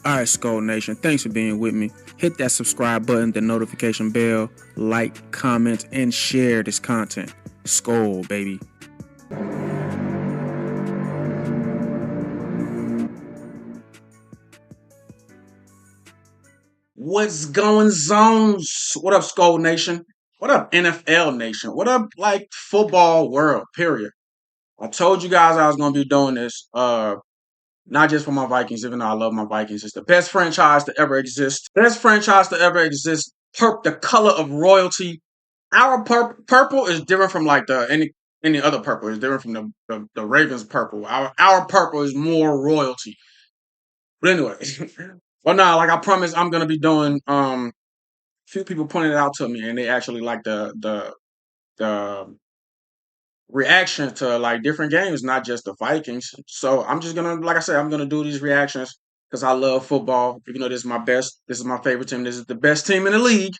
Alright, Skull Nation, thanks for being with me. Hit that subscribe button, the notification bell, like, comment, and share this content. Skull, baby. What's going zones? What up, Skull Nation? What up, NFL Nation? What up, like, football world, period? I told you guys I was going to be doing this, not just for my Vikings, even though I love my Vikings. It's the best franchise to ever exist. Best franchise to ever exist. The color of royalty. Our purple is different from like any other purple. It's different from the Ravens purple. Our purple is more royalty. But anyway, well, now like I promised, I'm gonna be doing. Few people pointed it out to me, and they actually like the reaction to like different games, not just the Vikings. So I'm just gonna, like I said, I'm gonna do these reactions because I love football. Even though this is my best, this is my favorite team. This is the best team in the league.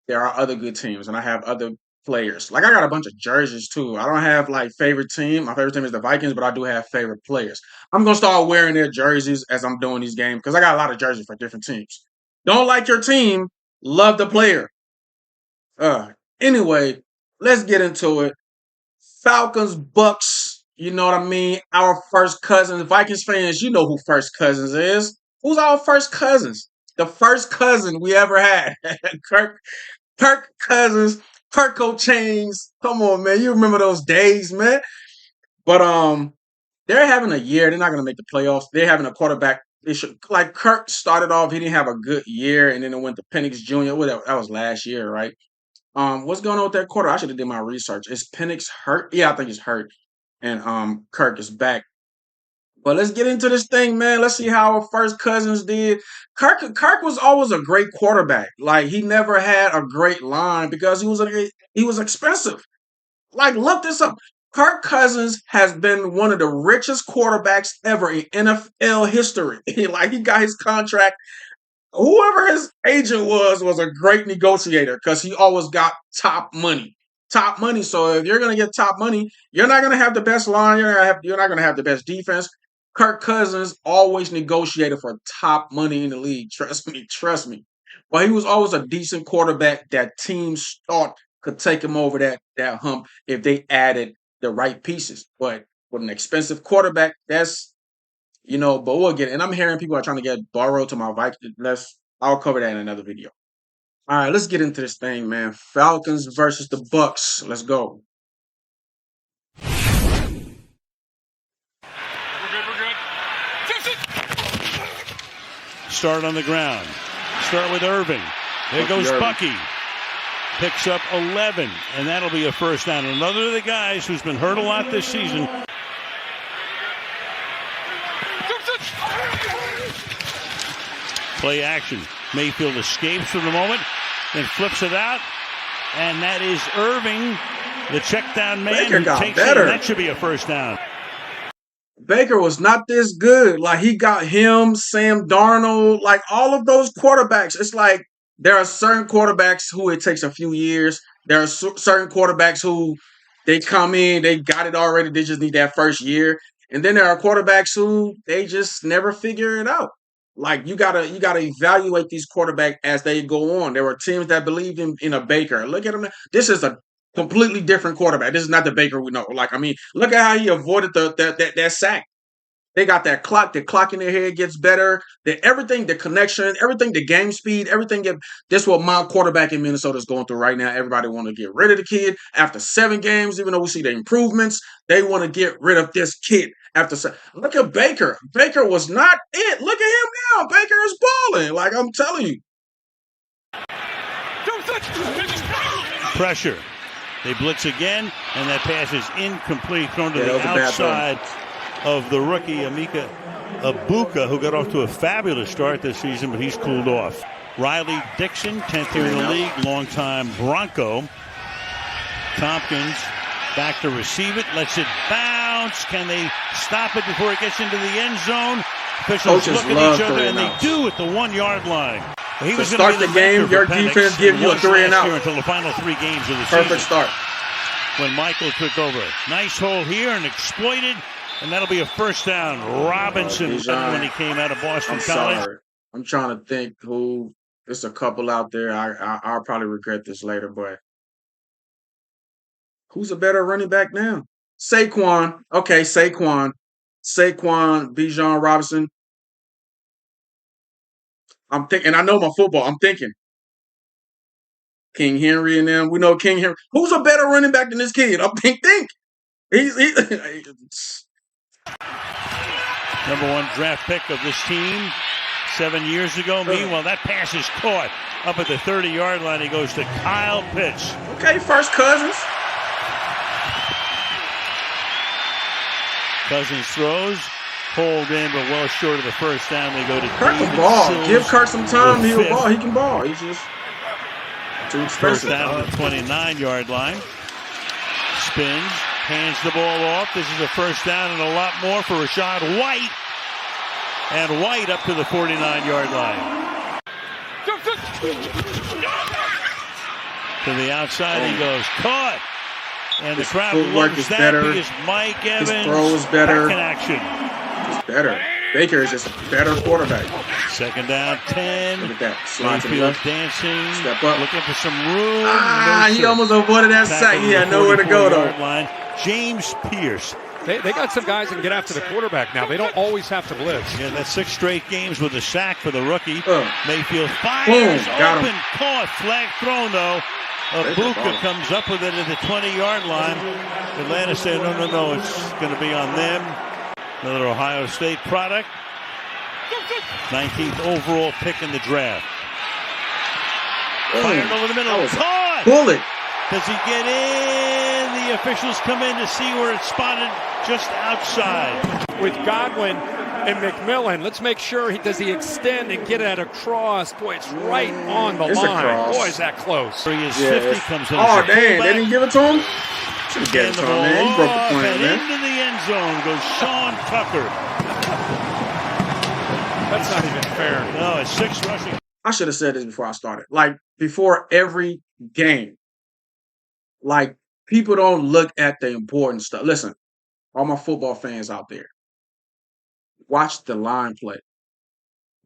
There are other good teams, and I have other players. Like I got a bunch of jerseys too. I don't have like favorite team. My favorite team is the Vikings, but I do have favorite players. I'm gonna start wearing their jerseys as I'm doing these games because I got a lot of jerseys for different teams. Don't like your team, love the player. Anyway, let's get into it. Falcons, Bucks. You know what I mean? Our first cousins. Vikings fans, you know who first cousins is. Who's our first cousins? The first cousin we ever had. Kirk Cousins, Kirko Chains. Come on, man. You remember those days, man. But they're having a year. They're not gonna make the playoffs. They're having a quarterback issue. Like Kirk started off, he didn't have a good year, and then it went to Penix Jr. Whatever. That was last year, right? What's going on with that quarter? I should have did my research. Is Penix hurt? Yeah, I think he's hurt. And Kirk is back. But let's get into this thing, man. Let's see how our first cousins did. Kirk was always a great quarterback. Like he never had a great line because he was expensive. Like look this up. Kirk Cousins has been one of the richest quarterbacks ever in NFL history. Like he got his contract. Whoever his agent was a great negotiator because he always got top money. Top money. So if you're gonna get top money, you're not gonna have the best line. You're not gonna have the best defense. Kirk Cousins always negotiated for top money in the league. Trust me, trust me. But he was always a decent quarterback that teams thought could take him over that hump if they added the right pieces. But with an expensive quarterback, that's but we'll get it. And I'm hearing people are trying to get borrowed to my Vikings. I'll cover that in another video. All right, let's get into this thing, man. Falcons versus the Bucks. Let's go. Start on the ground. Start with Irving. There goes Bucky. Picks up 11, and that'll be a first down. Another of the guys who's been hurt a lot this season. Play action. Mayfield escapes for the moment, then flips it out, and that is Irving, the check down man, Baker who got takes better. it. That should be a first down. Baker was not this good. Like he got him, Sam Darnold, like all of those quarterbacks. It's like there are certain quarterbacks who it takes a few years. There are certain quarterbacks who they come in, they got it already. They just need that first year. And then there are quarterbacks who they just never figure it out. Like you gotta evaluate these quarterbacks as they go on. There were teams that believed in a Baker. Look at him. This is a completely different quarterback. This is not the Baker we know. Like, I mean, look at how he avoided that sack. They got that clock. The clock in their head gets better. Everything, the connection, everything, the game speed, everything. That's what my quarterback in Minnesota is going through right now. Everybody want to get rid of the kid after 7 games, even though we see the improvements. They want to get rid of this kid after 7. Look at Baker. Baker was not it. Look at him now. Baker is balling. Like I'm telling you. Pressure. They blitz again, and that pass is incomplete, thrown to the outside of the rookie, Emeka Egbuka, who got off to a fabulous start this season, but he's cooled off. Riley Dixon, 10th year in the league, longtime Bronco. Tompkins back to receive it, lets it bounce. Can they stop it before it gets into the end zone? Officials look at each other, and they do at the 1-yard line. He was start the game, your defense give you a 3 and out until the final 3 games of the season. Perfect start. When Michael took over. Nice hole here and exploited And that'll be a first down. Robinson when he came out of Boston College. Sorry. I'm trying to think who. There's a couple out there. I'll probably regret this later, but who's a better running back now? Saquon. Okay, Saquon, Bijan Robinson. I'm thinking. I know my football. I'm thinking King Henry and them. We know King Henry. Who's a better running back than this kid? I'm think. He's number 1 draft pick of this team 7 years ago. Meanwhile, that pass is caught up at the 30-yard line. He goes to Kyle Pitts. Okay, first Cousins. Cousins throws, pulled in, but well short of the first down. They go to Kirk can ball. Give Kirk some time. He'll ball. He can ball. He's just too expensive. First down at the 29-yard line. Spins, hands the ball off. This is a first down and a lot more for Rachaad White. And White up to the 49-yard line. To the outside he goes. Caught. And the crowd loves that because Mike Evans his throw is better. Back in action. It's better. Baker is just a better quarterback. Second down, 10. Look at that. Slide to the left. Dancing. Step up. Looking for some room. He almost avoided that sack. He had nowhere to go, though. Line. James Pierce. They got some guys that can get after the quarterback now. They don't always have to blitz. Yeah, that's 6 straight games with a sack for the rookie. Mayfield fires. Boom, got open. Caught. Flag thrown, though. Bucca comes up with it at the 20-yard line. Atlanta said, no, it's going to be on them. Another Ohio State product. 19th overall pick in the draft. Fired over the middle. Caught! Pull it. Does he get in? The officials come in to see where it's spotted just outside. With Godwin and McMillan, let's make sure does he extend and get it across? Boy, it's right on the line. Boy, is that close. He is 50, comes in. Oh, damn. They didn't give it to him? Should have given it to him, man. He broke the plan, man. Into the end zone goes Sean Tucker. That's not even fair. No, it's 6 rushing. I should have said this before I started. Like, before every game, like, people don't look at the important stuff. Listen, all my football fans out there, watch the line play.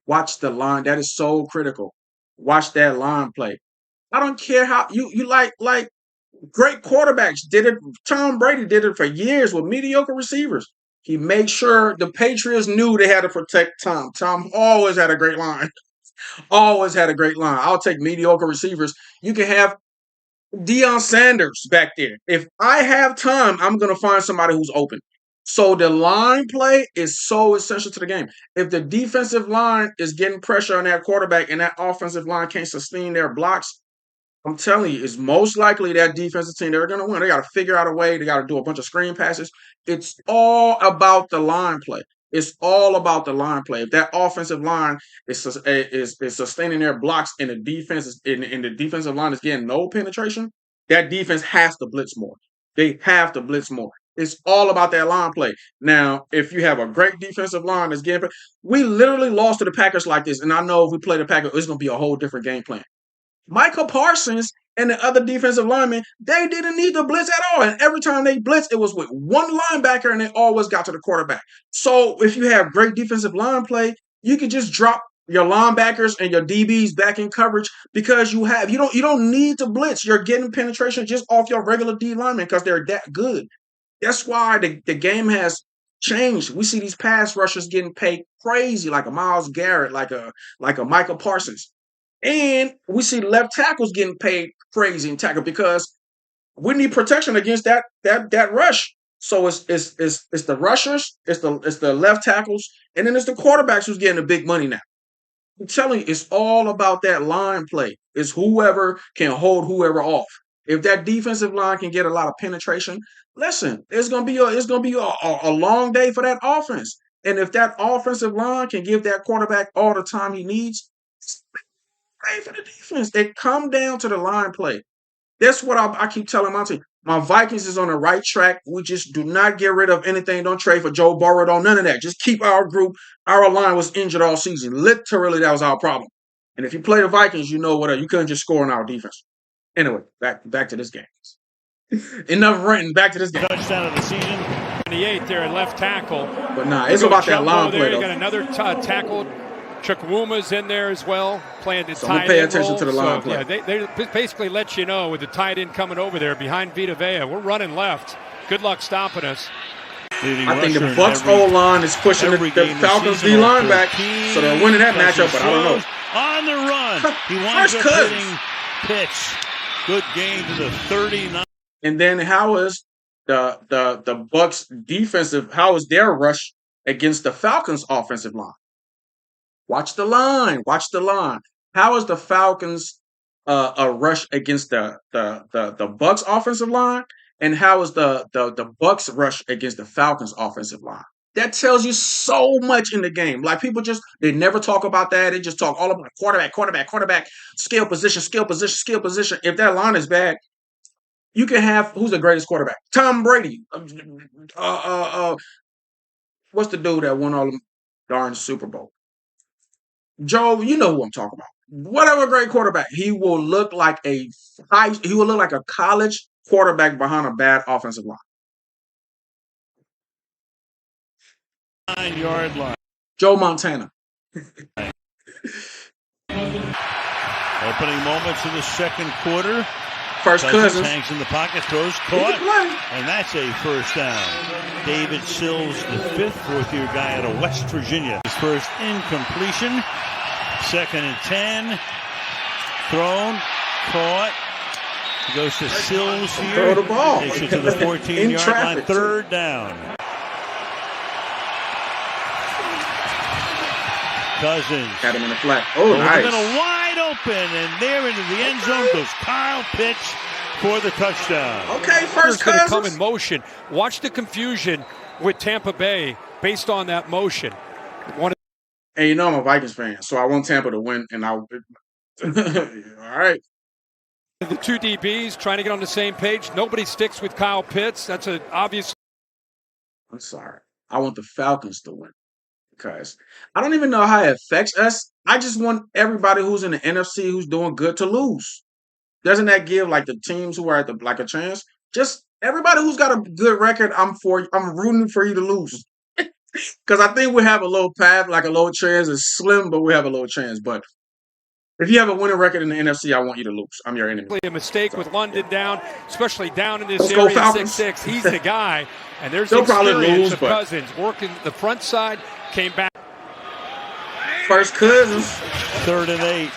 Watch the line. That is so critical. Watch that line play. I don't care how you like great quarterbacks did it. Tom Brady did it for years with mediocre receivers. He made sure the Patriots knew they had to protect Tom. Tom always had a great line. Always had a great line. I'll take mediocre receivers. You can have Deion Sanders back there. If I have time, I'm going to find somebody who's open. So the line play is so essential to the game. If the defensive line is getting pressure on that quarterback and that offensive line can't sustain their blocks, I'm telling you, it's most likely that defensive team, they're going to win. They got to figure out a way. They got to do a bunch of screen passes. It's all about the line play. It's all about the line play. If that offensive line is sustaining their blocks and the defense is and the defensive line is getting no penetration, that defense has to blitz more. They have to blitz more. It's all about that line play. Now, if you have a great defensive line that's getting, we literally lost to the Packers like this, and I know if we play the Packers, it's going to be a whole different game plan. Michael Parsons and the other defensive linemen, they didn't need to blitz at all. And every time they blitzed, it was with one linebacker, and they always got to the quarterback. So if you have great defensive line play, you can just drop your linebackers and your DBs back in coverage because you don't need to blitz. You're getting penetration just off your regular D linemen because they're that good. That's why the game has changed. We see these pass rushers getting paid crazy, like a Myles Garrett, like a Michael Parsons. And we see left tackles getting paid crazy in tackle because we need protection against that rush. So it's the rushers, it's the left tackles, and then it's the quarterbacks who's getting the big money now. I'm telling you, it's all about that line play. It's whoever can hold whoever off. If that defensive line can get a lot of penetration, listen, it's gonna be a long day for that offense. And if that offensive line can give that quarterback all the time he needs, pay for the defense. It come down to the line play. That's what I keep telling my team. My Vikings is on the right track. We just do not get rid of anything. Don't trade for Joe Burrow. Don't none of that. Just keep our group. Our line was injured all season. Literally, that was our problem. And if you play the Vikings, you know what? You couldn't just score on our defense. Anyway, back to this game. Enough ranting. Back to this game. Touchdown of the season. 28 there at left tackle. But nah, it's about that line play, though. You got another tackle. Chukwuma's in there as well, playing the tight end. Pay attention to the line play. Yeah, they basically let you know with the tight end coming over there behind Vita Vea. We're running left. Good luck stopping us. I think the Bucks O-line is pushing the Falcons D-line back, so they're winning that matchup, but I don't know. On the run. He winds up hitting Pitts. Good game to the 39. And then how is the Bucks defensive, how is their rush against the Falcons offensive line? Watch the line. Watch the line. How is the Falcons a rush against the Bucks offensive line? And how is the Bucks rush against the Falcons offensive line? That tells you so much in the game. Like they never talk about that. They just talk all about quarterback, skill position. If that line is bad, you can have who's the greatest quarterback? Tom Brady. What's the dude that won all them darn Super Bowl? Joe, you know who I'm talking about. Whatever great quarterback, he will look like a college quarterback behind a bad offensive line. 9-yard line. Joe Montana. Opening moments of the second quarter. First Cousins hangs in the pocket, throws, caught, and that's a first down. David Sills, the fourth-year guy out of West Virginia. His first incompletion. 2nd and 10. Thrown, caught. He goes to Sills here. Throw the ball. Takes it to the 14-yard line. Third down. Cousins. Got him in the flat. Oh, nice. Wide open, and there into the end zone goes Kyle Pitts for the touchdown. Okay, first Cousins. Come in motion. Watch the confusion with Tampa Bay based on that motion. And you know I'm a Vikings fan, so I want Tampa to win, and I'll. All right. The two DBs trying to get on the same page. Nobody sticks with Kyle Pitts. That's an obvious. I'm sorry. I want the Falcons to win because I don't even know how it affects us. I just want everybody who's in the NFC who's doing good to lose. Doesn't that give like the teams who are at a chance? Just everybody who's got a good record, I'm rooting for you to lose. Because I think we have a little path, like a little chance. It's slim, but we have a little chance. But if you have a winning record in the NFC, I want you to lose. I'm your enemy. A mistake with London down, especially down in this area, 6'6". He's the guy. And there's the experience of Cousins working the front side, came back. First Cousins. 3rd and 8.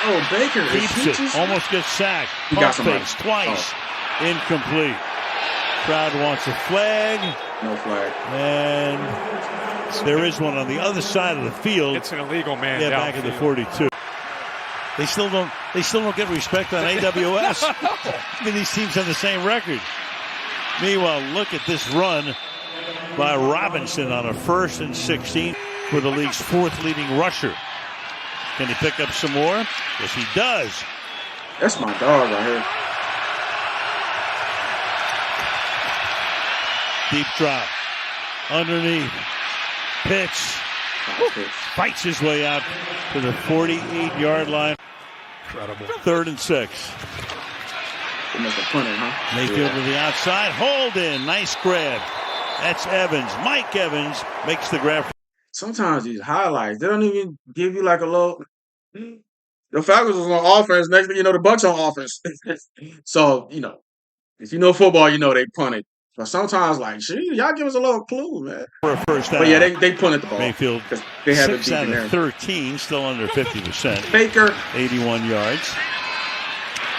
Oh, Baker keeps it. Almost gets sacked. He got somebody twice. Incomplete. Crowd wants a flag. No flag. And there is one on the other side of the field. It's an illegal man. Yeah, back at the 42. They still don't get respect on AWS. I mean, these teams have the same record. Meanwhile, look at this run by Robinson on a 1st and 16 for the league's 4th leading rusher. Can he pick up some more? Yes, he does. That's my dog right here. Deep drop. Underneath. Pitch. Fights his way out to the 48-yard line. Incredible. 3rd and 6. Mayfield to the outside. Hold in. Nice grab. That's Evans. Mike Evans makes the grab. Sometimes these highlights, they don't even give you like a little. The Falcons was on offense. Next thing you know, the Bucks on offense. So, if you know football, you know they punted. But sometimes, like, y'all give us a little clue, man. For a first down. But yeah, they punted the ball. Mayfield, they had 6 out of 13, still under 50%. Baker. 81 yards.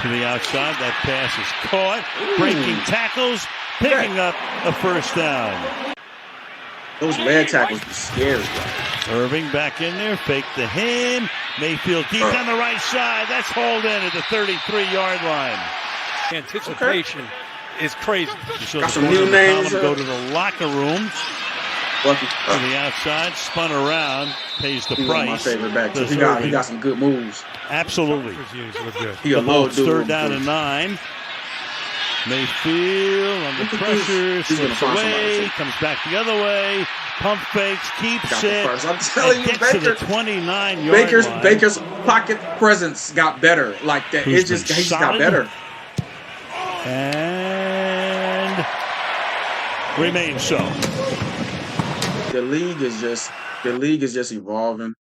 To the outside, that pass is caught. Breaking tackles, picking up a first down. Those leg tackles be scary. Irving back in there, fake to him. Mayfield deep down the right side. That's hauled in at the 33-yard line. Anticipation is crazy. Got some new names. Go to the locker room. To the outside, spun around, pays the price. My favorite back. He got some good moves. Absolutely. He a low dude. 3rd down and 9. Mayfield under pressure, slips away, comes back the other way, pump fakes, keeps it. I'm telling you, Baker, to the 29-yard line. Baker's pocket presence got better. Like that, he's just got better. And remains so. The league is just evolving.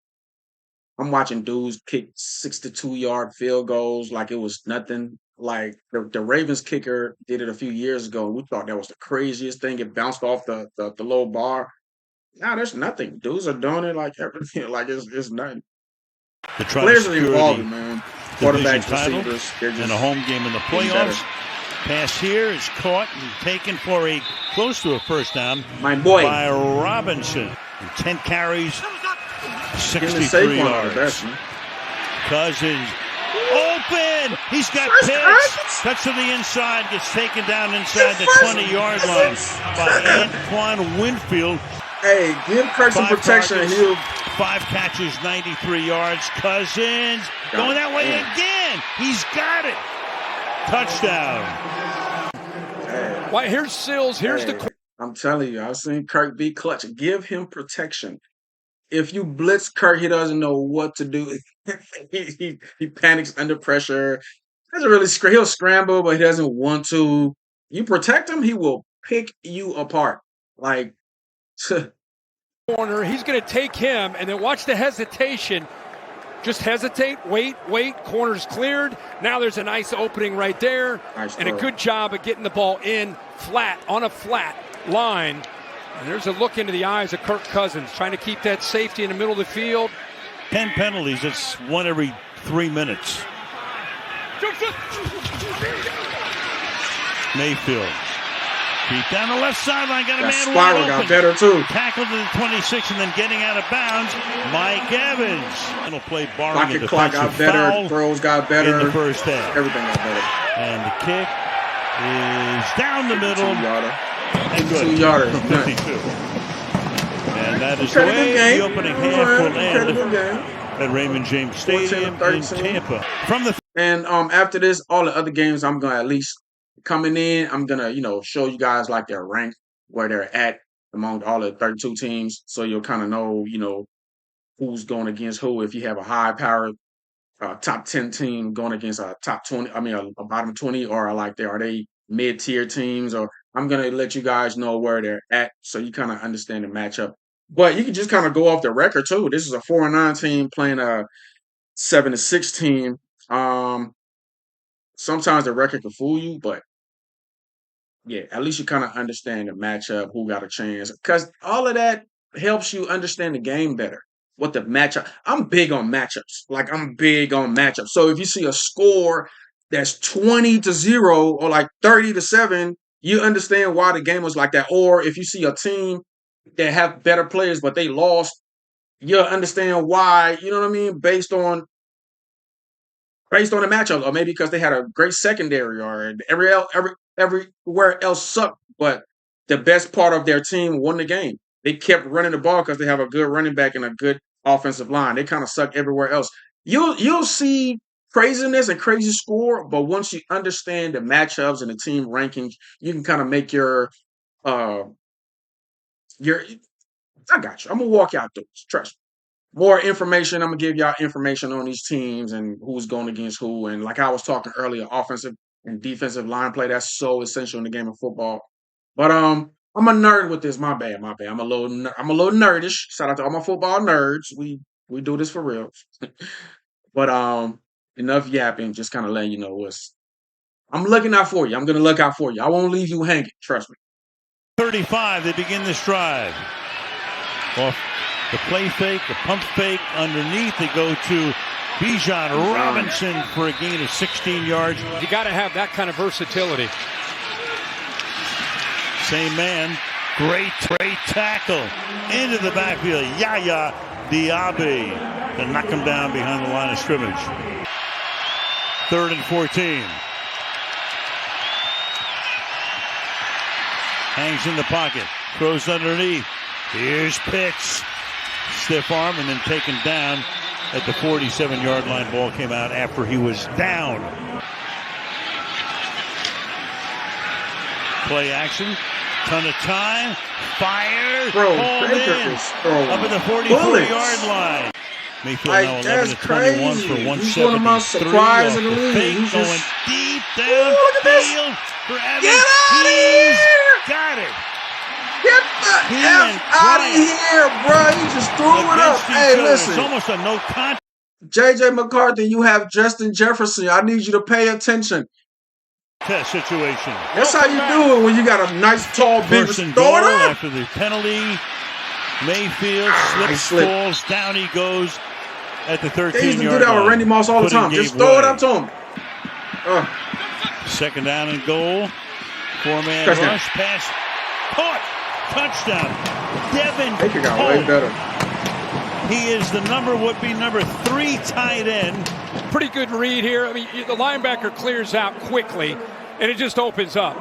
I'm watching dudes kick 62-yard field goals like it was nothing. Like the Ravens kicker did it a few years ago. We thought that was the craziest thing. It bounced off the low bar. Now there's nothing. Dudes are doing it like everything. Like it's nothing. Players are evolving, man. Quarterbacks, receivers, and a home game in the playoffs. Pass here is caught and taken for close to a first down. My boy by Robinson. 10 carries, 63 yards. Cousins open. He's got pitch. Cuts to the inside. Gets taken down inside the 20-yard line by Antoine Winfield. Hey, give Kirk some protection. 5 catches, 93 yards. Cousins going that way again. He's got it. Touchdown. Why, here's Sills. Here's the. I'm telling you, I've seen Kirk be clutch. Give him protection. If you blitz Kirk, he doesn't know what to do. he panics under pressure. Doesn't really he'll scramble, but he doesn't want to. You protect him, he will pick you apart. Like corner, he's going to take him, and then watch the hesitation. Just hesitate, wait, corner's cleared. Now there's a nice opening right there, and a good job of getting the ball in flat, on a flat line. And there's a look into the eyes of Kirk Cousins, trying to keep that safety in the middle of the field. 10 penalties, it's 1 every 3 minutes. Mayfield. Deep down the left sideline, got a man wide open. Got better too. Tackled to the 26 and then getting out of bounds. Mike Evans. Final play barring a defensive clock got better. Foul. Throws got better. In the first half. Everything got better. And the kick is down the middle. 2-yarder. And good. 2-yarder. And that is the way the opening half will end at Raymond James Stadium in Tampa. And after this, all the other games, I'm gonna at least coming in. I'm gonna show you guys like their rank, where they're at among all the 32 teams, so you'll kind of know who's going against who. If you have a high powered top 10 team going against a top 20, a bottom 20, or are they mid tier teams, or I'm gonna let you guys know where they're at, so you kind of understand the matchup. But you can just kind of go off the record too. This is a 4-9 team playing a 7-6 team. Sometimes the record can fool you, but yeah, at least you kind of understand the matchup, who got a chance, because all of that helps you understand the game better. What the matchup? I'm big on matchups. So if you see a score that's 20-0 or like 30-7, you understand why the game was like that. Or if you see a team that have better players but they lost, you'll understand why. You know what I mean? Based on the matchup, or maybe because they had a great secondary, or everywhere else sucked, but the best part of their team won the game. They kept running the ball because they have a good running back and a good offensive line. They kind of suck everywhere else. You'll see craziness and crazy score, but once you understand the matchups and the team rankings, you can kind of make your. I got you. I'm gonna walk you out through this. Trust me. More information. I'm gonna give y'all information on these teams and who's going against who. And like I was talking earlier, offensive and defensive line play, that's so essential in the game of football. But I'm a nerd with this. My bad. I'm a little nerdish. Shout out to all my football nerds. We do this for real. But enough yapping. Just kind of letting you know I'm looking out for you. I'm gonna look out for you. I won't leave you hanging. Trust me. 35. They begin this drive. Off the play fake, the pump fake underneath. They go to Bijan Robinson for a gain of 16 yards. You got to have that kind of versatility. Same man. Great tackle into the backfield. Yaya Diaby to knock him down behind the line of scrimmage. 3rd and 14. Hangs in the pocket. Throws underneath. Here's Pitts. Stiff arm and then taken down at the 47-yard line. Ball came out after he was down. Play action. Ton of time. Fire. Hauled in. Up at the 44-yard line. Mayfield now 11-21 for 173. He's one of my surprise in the league. He's going deep downfield for Evans. He's got it. Get the F out of here, bro. He just threw it up. Hey, listen. It's almost a no contact. J.J. McCarthy, you have Justin Jefferson. I need you to pay attention. Test situation. That's how you do it when you got a nice, tall, big First and throw goal it up. after the penalty. Mayfield slips, falls, down he goes at the 13-yard line. They used to do that with Randy Moss all the time. Just throw it up to him. Second down and goal. Four-man rush, pass, caught, touchdown. Devin Baker got way better. He is the would be number 3 tight end. Pretty good read here. I mean, the linebacker clears out quickly, and it just opens up.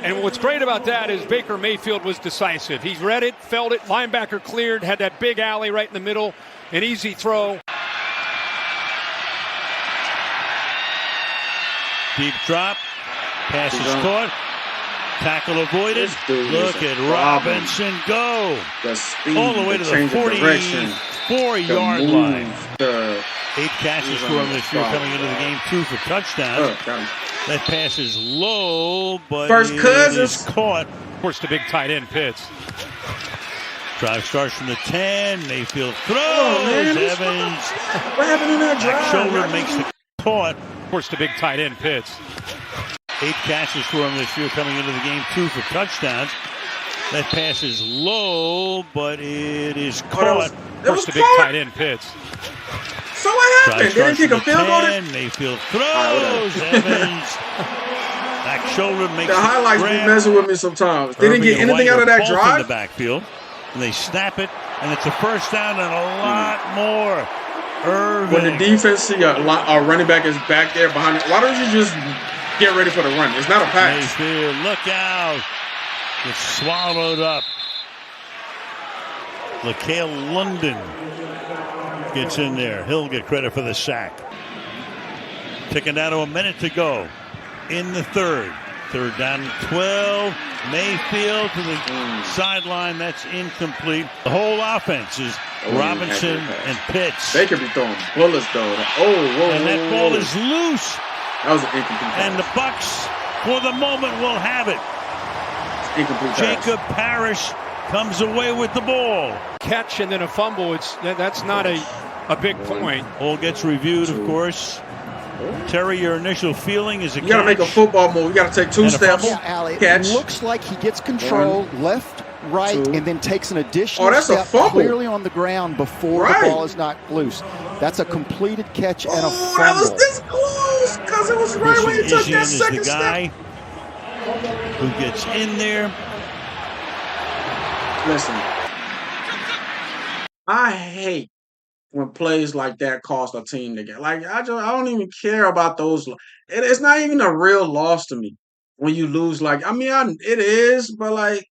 And what's great about that is Baker Mayfield was decisive. He read it, felt it, linebacker cleared, had that big alley right in the middle, an easy throw. Deep drop, pass is caught, tackle avoided. Look at Robinson go. The speed, all the way to the 44-yard line. 8 catches for him this year coming into the game, 2 for touchdowns. That pass is low, but First Cousins is caught. Of course, the big tight end Pitts. Drive starts from the 10. Mayfield throws. Evans. What happened in that drive? Shoulder makes the caught. Of course, the big tight end Pitts. 8 catches for him this year coming into the game, 2 for touchdowns. That pass is low, but it is caught. Of course, the big tight end Pitts. So what happened? They didn't kick a field goal? Mayfield throws. Evans. Back shoulder makes the highlights be messing with me sometimes. They didn't get anything out of that drive? In the backfield. And they snap it, and it's a first down and a lot more. Irving. When the defense see a running back is back there behind it, why don't you just get ready for the run? It's not a pass. Mayfield, look out. It's swallowed up. LaCale London gets in there. He'll get credit for the sack. Ticking down to a minute to go in the third. Third down and 12. Mayfield to the sideline. That's incomplete. The whole offense is Robinson and Pitts. They could be throwing bullets, though. And that ball is loose. That was an incomplete pass. And the Bucs, for the moment, will have it. Incomplete Jacob Parrish comes away with the ball. Catch and then a fumble. That's not a big point. Ball gets reviewed, of course. Terry, your initial feeling is you got to make a football move. You got to take 2 steps. Yeah, Allie, catch. It looks like he gets control left, right, 2. and then takes an additional that's step a fumble. Clearly on the ground before the ball is knocked loose. That's a completed catch and a fumble. That was this close because it was right when he took that second the guy who gets in there. Listen, I hate when plays like that cost a team to get. Like I don't even care about those. It's not even a real loss to me when you lose. Like it is, but like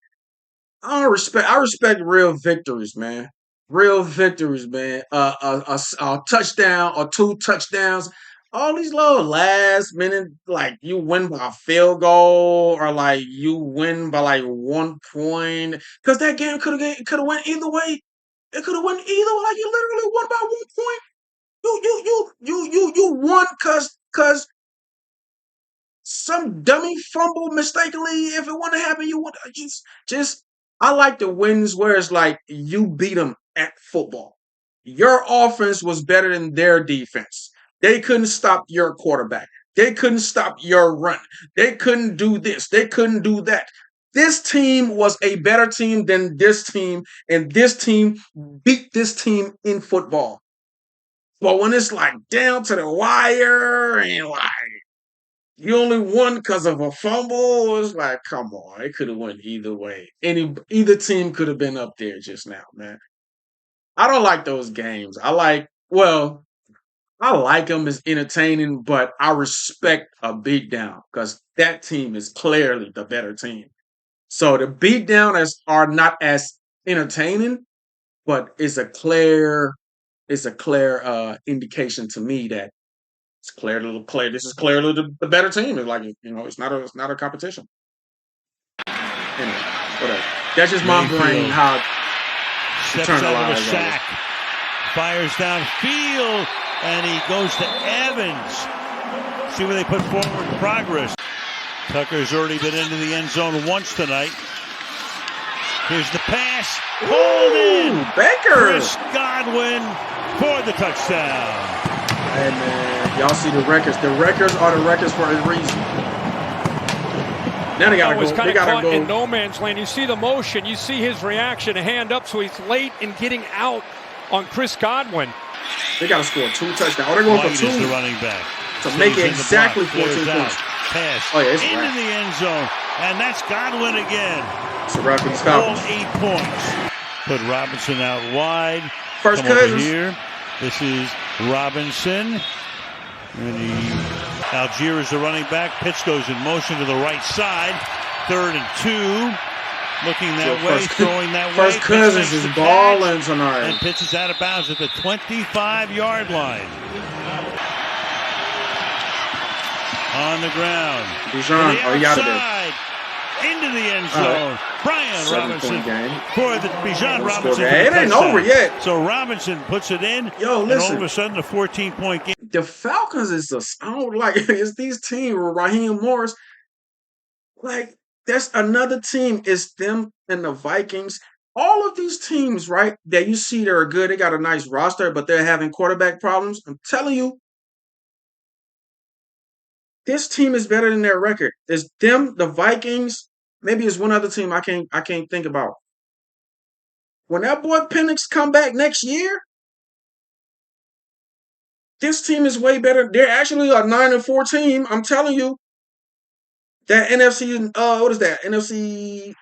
I respect real victories, man. Real victories, man. A touchdown or 2 touchdowns. All these little last minute, like you win by a field goal or like you win by like 1 point, because that game could have went either way. It could have went either way. Like you literally won by 1 point. You won because some dummy fumble mistakenly. If it wouldn't happen, you would just. I like the wins where it's like you beat them at football. Your offense was better than their defense. They couldn't stop your quarterback. They couldn't stop your run. They couldn't do this. They couldn't do that. This team was a better team than this team, and this team beat this team in football. But when it's like down to the wire and like you only won because of a fumble, it's like, come on, it could have went either way. Either team could have been up there just now, man. I don't like those games. I like them as entertaining, but I respect a beatdown because that team is clearly the better team. So the beatdown are not as entertaining, but it's a clear indication to me that it's clearly this is clearly the better team. It's like, it's not a competition. Anyway, whatever. That's just my brain how steps out of the sack, fires downfield, and he goes to Evans. See where they put forward progress. Tucker's already been into the end zone once tonight. Here's the pass. Hold in. Baker. Chris Godwin for the touchdown. Hey, man. Y'all see the records. The records are the records for a reason. Now they got to go. They got to go in no man's land. You see the motion. You see his reaction. A hand up, so he's late in getting out on Chris Godwin. They got to score 2 touchdowns. Oh, they're going for 2. Is the running back. To make it exactly 14 points. Pass into the end zone. And that's Godwin again. It's a wrap for the Falcons. All 8 points. Put Robinson out wide. First Cousins. Here. This is Robinson. And Algier is the running back. Pitts goes in motion to the right side. 3rd and 2. Looking that way, throwing that way. First Cousins is balling tonight. And Pitts is out of bounds at the 25-yard line. On the ground. Bijan, he out of there. Into the end zone. Brian Robinson for the Bijan Robinson. It ain't over yet. So Robinson puts it in. Yo, listen. And all of a sudden, a 14-point game. The Falcons is I don't like it's these teams with Raheem Morris. Like, that's another team. It's them and the Vikings. All of these teams, right, that you see they're good. They got a nice roster, but they're having quarterback problems. I'm telling you, this team is better than their record. It's them, the Vikings. Maybe it's one other team I can't think about. When that boy Penix come back next year, this team is way better. They're actually a 9-4 team. I'm telling you. That NFC, what is that? NFC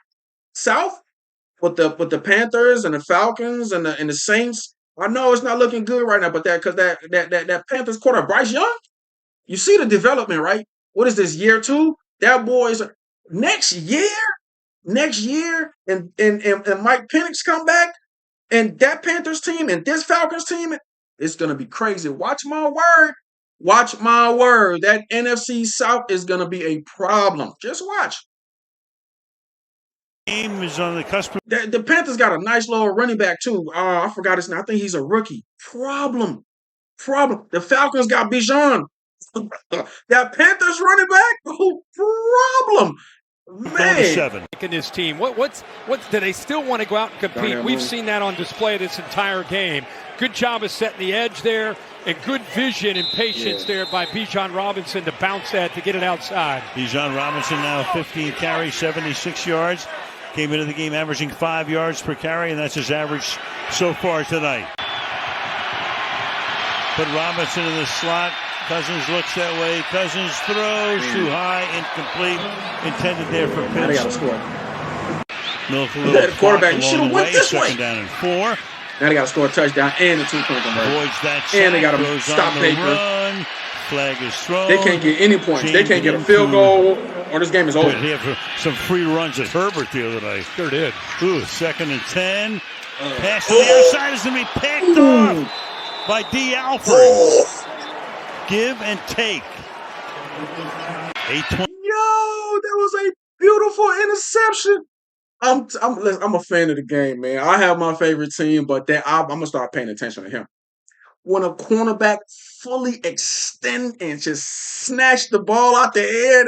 South with the Panthers and the Falcons and the Saints. I know it's not looking good right now, but that Panthers quarterback Bryce Young. You see the development, right? What is this, year 2? That boy's next year, and Mike Penix come back, and that Panthers team and this Falcons team, it's gonna be crazy. Watch my word. Watch my word. That NFC South is gonna be a problem. Just watch. Game is on the cusp. The Panthers got a nice little running back too. I forgot his name. I think he's a rookie. Problem. The Falcons got Bijan. That Panthers running back, problem. Man, in his team, what do they still want to go out and compete? We've seen that on display this entire game. Good job of setting the edge there, and good vision and patience there by Bijan Robinson to bounce that to get it outside. Bijan Robinson now 15 carries, 76 yards. Came into the game averaging 5 yards per carry, and that's his average so far tonight. Put Robinson in the slot. Cousins looks that way. Cousins throws too high, incomplete. Intended there for Pitts. Now they got to score. Milk a little quarterback. You should have went this way. 2nd down and 4. Now they got to score a touchdown and a 2-point conversion. Avoids that sack. And they got to stop Baker. Run. Flag is thrown. They can't get any points. They can't get a field goal, or this game is over. They have some free runs at Herbert the other night. Sure did. 2nd and 10. Pass to the outside is going to be picked off by D. Alford. Give and take. 8-20. Yo, that was a beautiful interception. I'm a fan of the game, man. I have my favorite team, but I'm gonna start paying attention to him. When a cornerback fully extend and just snatch the ball out the air,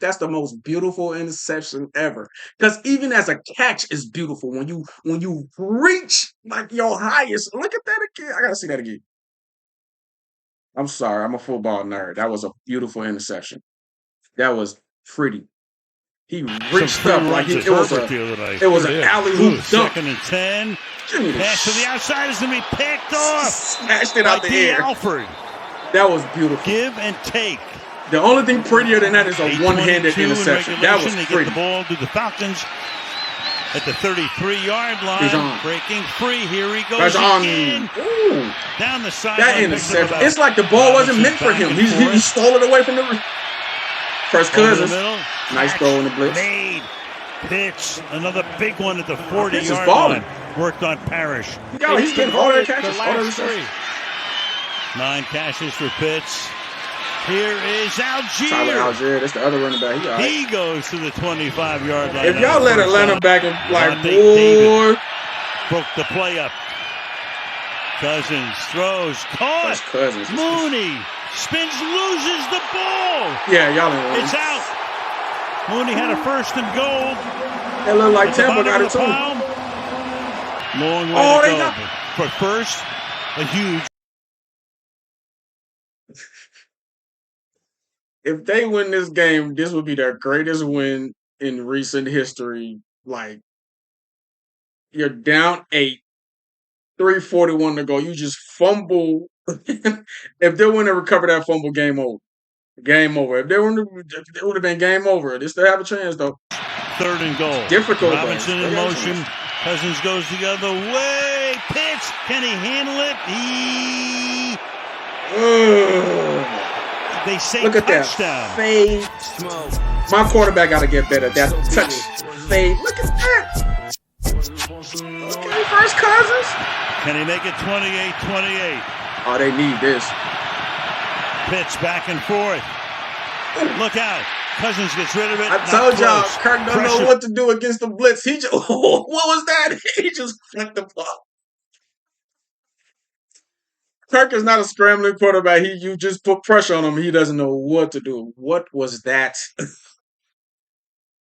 that's the most beautiful interception ever. Because even as a catch is beautiful when you reach like your highest. Look at that again. I gotta see that again. I'm sorry, I'm a football nerd. That was a beautiful interception. That was pretty. He reached up like it was an alley-oop dunk. 2nd and 10. Pass to the outside is going to be picked off. Smashed it out the air. Alford. That was beautiful. Give and take. The only thing prettier than that is a one-handed interception. That was they pretty. Get the ball to the Falcons at the 33-yard line. Breaking free. Here he goes again. Down the side. That interception. It's like the ball wasn't meant for him. He stole it away from the first Cousins. Nice throw in the blitz. Made. Pitts. Another big one at the 40-yard line. Worked on Parrish. He's getting all their catches. 9 catches for Pitts. Here is Algier. Tyler Algier. That's the other running back. He goes to the 25-yard line. If y'all let Atlanta back, like, boy. Broke the play up. Cousins throws. Caught. Cousins. Mooney spins, loses the ball. Yeah, y'all ain't. It's out. Mooney had a 1st and goal. That looked like Tampa got it too. Long way to go. For first, a huge. If they win this game, this would be their greatest win in recent history. Like, you're down 8, 3:41 to go. You just fumble. If they win and recover that fumble, game over. Game over. If they would have been game over. They still have a chance, though. 3rd and goal. It's difficult. Robinson in motion. Cousins goes the other way. Pitch. Can he handle it? They say look at touchdown. That fade. My quarterback got to get better. That touch fade. Look at that. Okay, first Cousins. Can he make it 28-28? Oh, they need this. Pitch back and forth. Look out. Cousins gets rid of it. I told y'all, Kirk don't know what to do against the blitz. He just, what was that? He just flicked the ball. Kirk is not a scrambling quarterback. You just put pressure on him. He doesn't know what to do. What was that?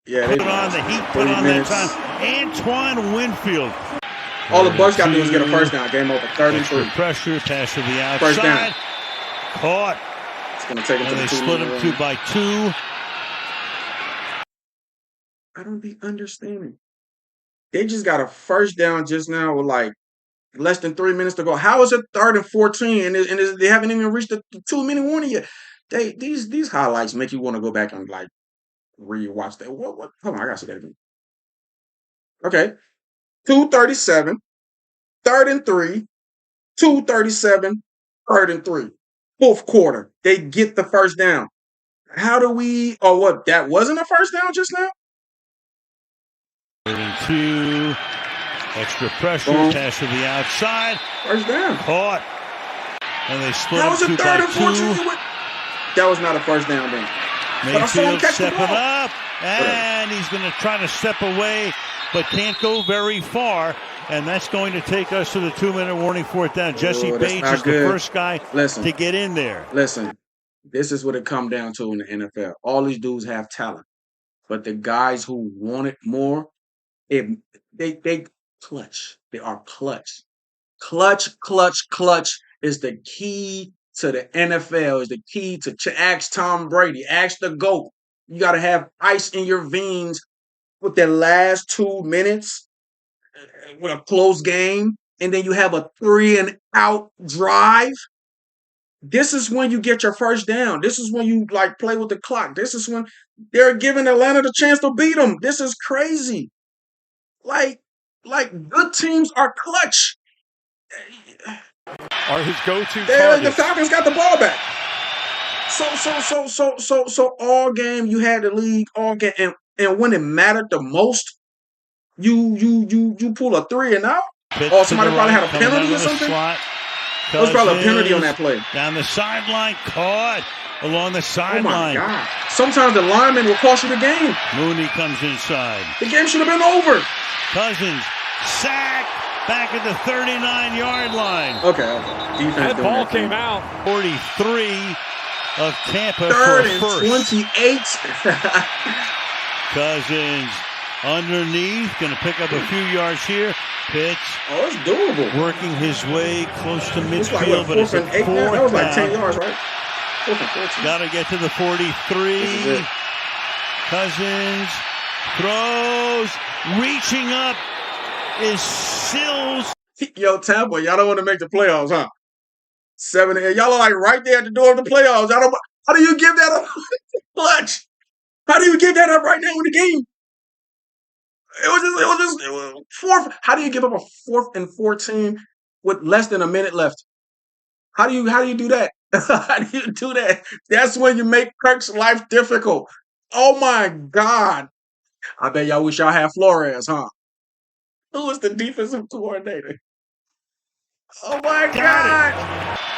Yeah, put on the heat. Put on that time. Antoine Winfield. All the Bucs got to do is get a first down. Game over. 3rd and 3. Pressure. Pass to the outside. First down. Caught. It's going to take him to the 2. They split him 2 by 2. I don't be understanding. They just got a first down just now with like less than 3 minutes to go. How is it 3rd and 14 and they haven't even reached the 2-minute warning yet? These highlights make you want to go back and like rewatch that. What? Hold on, I gotta see that again. Okay, 2:37, 3rd and 3, 2:37, 3rd and 3. 4th quarter, they get the first down. How do we? Oh, what? That wasn't a first down just now. 3rd and 2. Extra pressure. Boom. Pass to the outside. First down. Caught. And they split That was a 2 3rd by and 14. 2. That was not a first down then. Mayfield stepping up. And he's going to try to step away, but can't go very far. And that's going to take us to the 2-minute warning, 4th down. Jesse Bates is the first guy to get in there. Listen, this is what it comes down to in the NFL. All these dudes have talent. But the guys who want it more, they clutch. They are clutch. Clutch is the key to the NFL, is the key to ask Tom Brady, ask the GOAT. You got to have ice in your veins with the last 2 minutes with a close game, and then you have a 3-and-out drive. This is when you get your first down. This is when you like play with the clock. This is when they're giving Atlanta the chance to beat them. This is crazy. Like good teams are clutch. Are his go-to targets. The Falcons got the ball back. So all game you had the lead all game, and when it mattered the most, you pull a 3-and-out. Or somebody probably had a penalty or something. There was probably a penalty on that play. Down the sideline, caught along the sideline. Oh my God! Sometimes the lineman will cost you the game. Mooney comes inside. The game should have been over. Cousins sacked back at the 39-yard line. Okay. Defense that ball came out. 43 of Tampa 3rd for and first. 28. Cousins underneath, going to pick up a few yards here. Pitch. Oh, it's doable. Working his way close to midfield, it's like, but it's a 4th down. That was like 10 yards, right? 4th and 14. Got to get to the 43. Cousins throws, reaching up is Sills. Yo, Tampa, y'all don't want to make the playoffs, huh? 7-8. Y'all are like right there at the door of the playoffs. How do you give that up? Clutch. How do you give that up right now in the game? It was 4th. How do you give up a 4th and 14 with less than a minute left? How do you do that? How do you do that? That's when you make Kirk's life difficult. Oh my God. I bet y'all wish y'all had Flores, huh? Who was the defensive coordinator? Oh my God.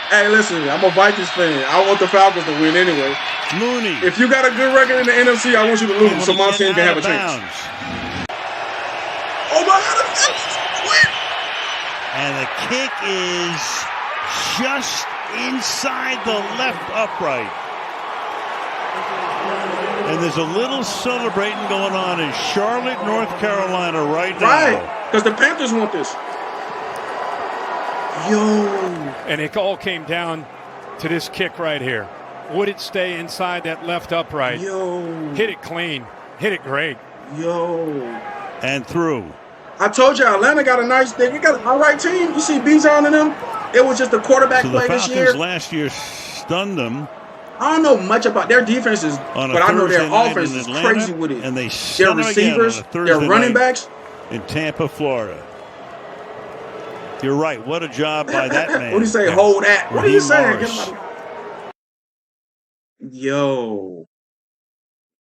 Hey, listen, I'm a Vikings fan. I want the Falcons to win anyway. Mooney. If you got a good record in the NFC, I want you to lose so my team can have a chance. Oh my God, the Falcons win. And the kick is just inside the left upright. And there's a little celebrating going on in Charlotte, North Carolina right now. Right, because the Panthers want this. Yo. And it all came down to this kick right here. Would it stay inside that left upright? Yo. Hit it clean. Hit it great. Yo. And through. I told you, Atlanta got a nice thing. We got an all right team. You see Bijan in them? It was just a quarterback play this year. The Falcons last year stunned them. I don't know much about their defenses, but I know their offense is crazy with it. And they their receivers, their running backs. In Tampa, Florida. You're right. What a job by that man. What do you say? Hold that. What are you saying? Yo.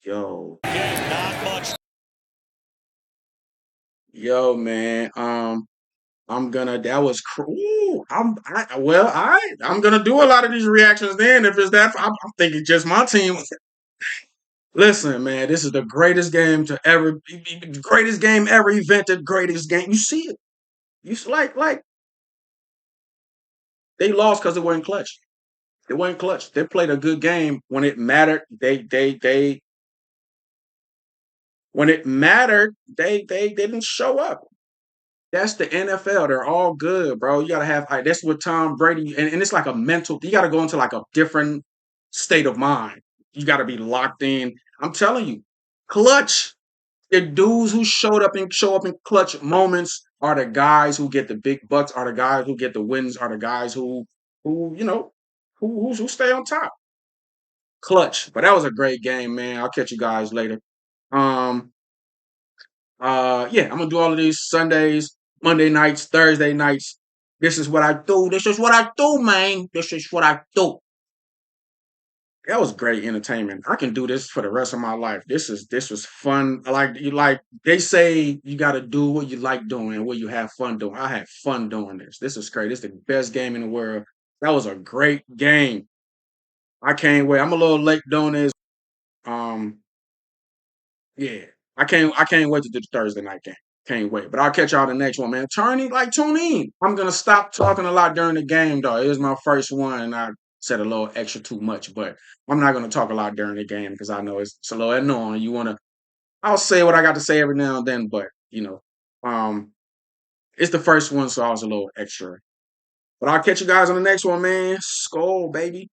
Yo. Not much. Yo, man. I'm gonna. That was cool. I'm gonna do a lot of these reactions. Then, if it's that, I'm thinking just my team. Listen, man, this is the greatest game to ever, greatest game ever invented. Greatest game. You see it. You like. They lost because it wasn't clutch. It wasn't clutch. They played a good game when it mattered. When it mattered, they didn't show up. That's the NFL. They're all good, bro. You gotta have. That's what Tom Brady, and it's like a mental. You gotta go into like a different state of mind. You gotta be locked in. I'm telling you, clutch. The dudes who show up in clutch moments are the guys who get the big bucks. Are the guys who get the wins. Are the guys who stay on top. Clutch. But that was a great game, man. I'll catch you guys later. Yeah, I'm gonna do all of these Sundays, Monday nights, Thursday nights. This is what I do. This is what I do, man. This is what I do. That was great entertainment. I can do this for the rest of my life. This was fun. Like they say you gotta do what you like doing and what you have fun doing. I had fun doing this. This is great. This is the best game in the world. That was a great game. I can't wait. I'm a little late doing this. Yeah. I can't wait to do the Thursday night game. Can't wait. But I'll catch y'all the next one, man. Tune in. I'm gonna stop talking a lot during the game, though. It was my first one, and I said a little extra too much, but I'm not gonna talk a lot during the game because I know it's a little annoying. I'll say what I got to say every now and then, but it's the first one, so I was a little extra. But I'll catch you guys on the next one, man. Skol, baby.